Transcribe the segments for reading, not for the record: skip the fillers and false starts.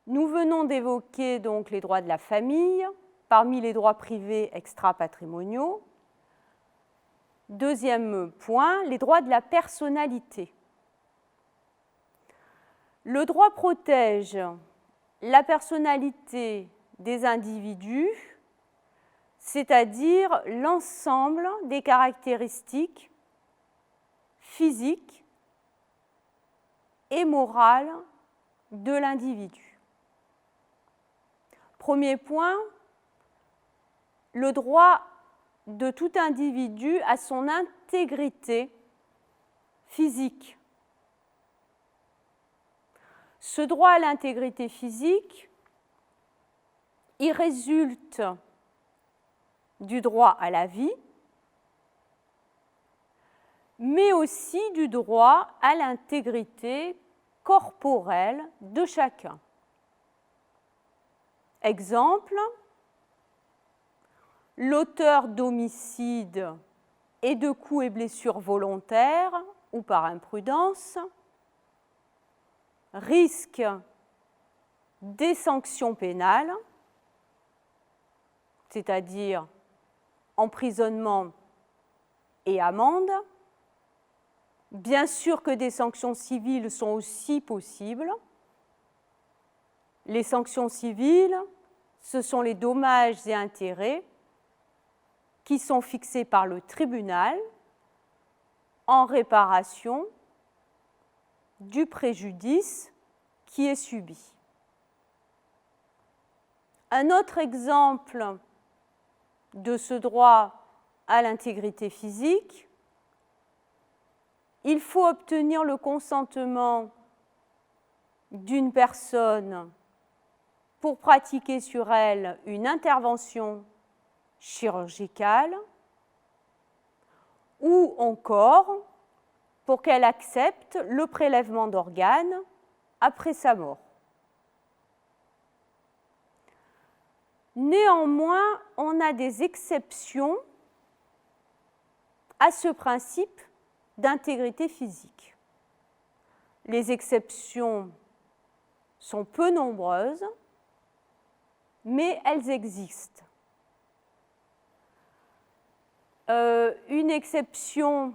Nous venons d'évoquer donc les droits de la famille, parmi les droits privés extra-patrimoniaux. Deuxième point, les droits de la personnalité. Le droit protège la personnalité des individus, c'est-à-dire l'ensemble des caractéristiques physiques et morales de l'individu. Premier point, le droit de tout individu à son intégrité physique. Ce droit à l'intégrité physique, il résulte du droit à la vie, mais aussi du droit à l'intégrité corporelle de chacun. Exemple, l'auteur d'homicide et de coups et blessures volontaires ou par imprudence risque des sanctions pénales, c'est-à-dire emprisonnement et amende. Bien sûr que des sanctions civiles sont aussi possibles. Les sanctions civiles, ce sont les dommages et intérêts qui sont fixés par le tribunal en réparation du préjudice qui est subi. Un autre exemple de ce droit à l'intégrité physique, il faut obtenir le consentement d'une personne pour pratiquer sur elle une intervention chirurgicale ou encore pour qu'elle accepte le prélèvement d'organes après sa mort. Néanmoins, on a des exceptions à ce principe d'intégrité physique. Les exceptions sont peu nombreuses, mais elles existent. Une exception,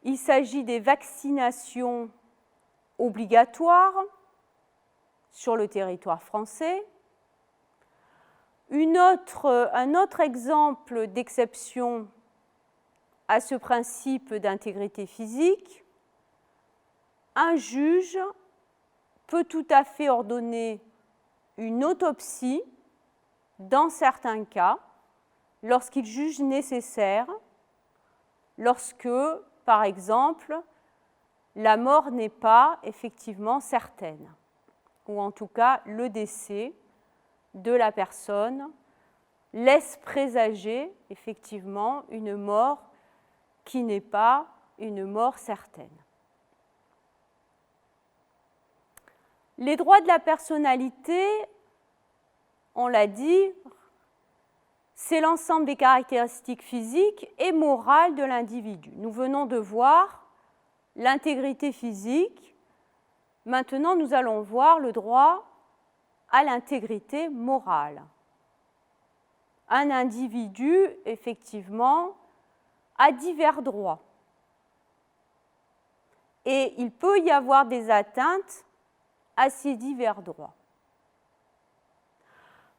il s'agit des vaccinations obligatoires sur le territoire français. Un autre exemple d'exception à ce principe d'intégrité physique, un juge peut tout à fait ordonner une autopsie dans certains cas, lorsqu'il juge nécessaire, lorsque, par exemple, la mort n'est pas effectivement certaine, ou en tout cas le décès de la personne laisse présager effectivement une mort qui n'est pas une mort certaine. Les droits de la personnalité, on l'a dit, c'est l'ensemble des caractéristiques physiques et morales de l'individu. Nous venons de voir l'intégrité physique. Maintenant, nous allons voir le droit à l'intégrité morale. Un individu, effectivement, a divers droits. Et il peut y avoir des atteintes à ces divers droits.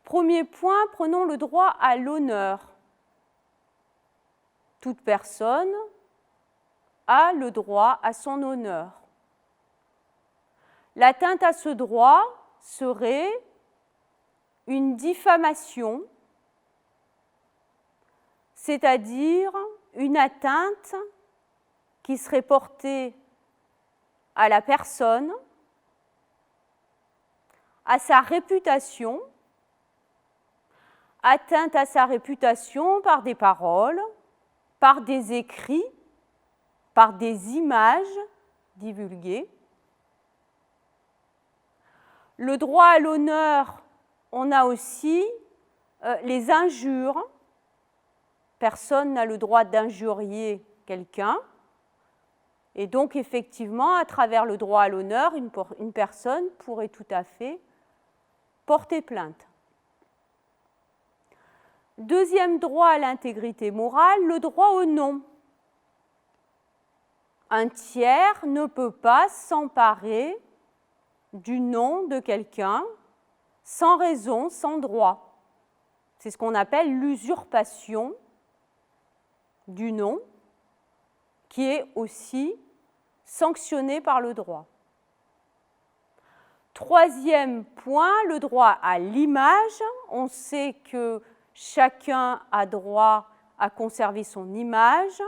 Premier point, prenons le droit à l'honneur. Toute personne a le droit à son honneur. L'atteinte à ce droit serait une diffamation, c'est-à-dire une atteinte qui serait portée à la personne, à sa réputation, atteinte à sa réputation par des paroles, par des écrits, par des images divulguées. Le droit à l'honneur, on a aussi les injures. Personne n'a le droit d'injurier quelqu'un. Et donc, effectivement, à travers le droit à l'honneur, une personne pourrait tout à fait porter plainte. Deuxième droit à l'intégrité morale, le droit au nom. Un tiers ne peut pas s'emparer du nom de quelqu'un sans raison, sans droit. C'est ce qu'on appelle l'usurpation du nom, qui est aussi sanctionnée par le droit. Troisième point, le droit à l'image. On sait que chacun a droit à conserver son image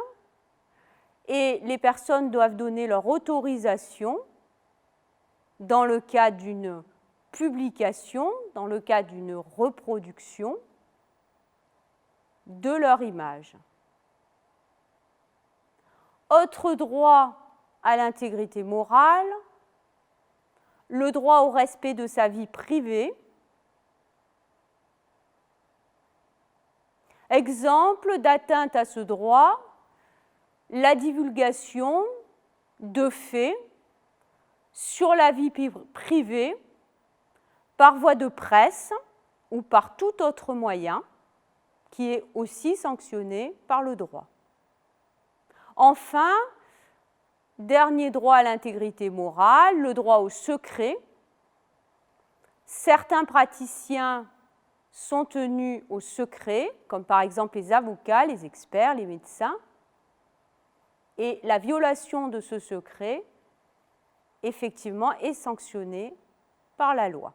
et les personnes doivent donner leur autorisation dans le cas d'une publication, dans le cas d'une reproduction de leur image. Autre droit à l'intégrité morale, le droit au respect de sa vie privée. Exemple d'atteinte à ce droit, la divulgation de faits sur la vie privée par voie de presse ou par tout autre moyen qui est aussi sanctionné par le droit. Enfin, dernier droit à l'intégrité morale, le droit au secret. Certains praticiens sont tenus au secret, comme par exemple les avocats, les experts, les médecins, et la violation de ce secret, effectivement, est sanctionnée par la loi.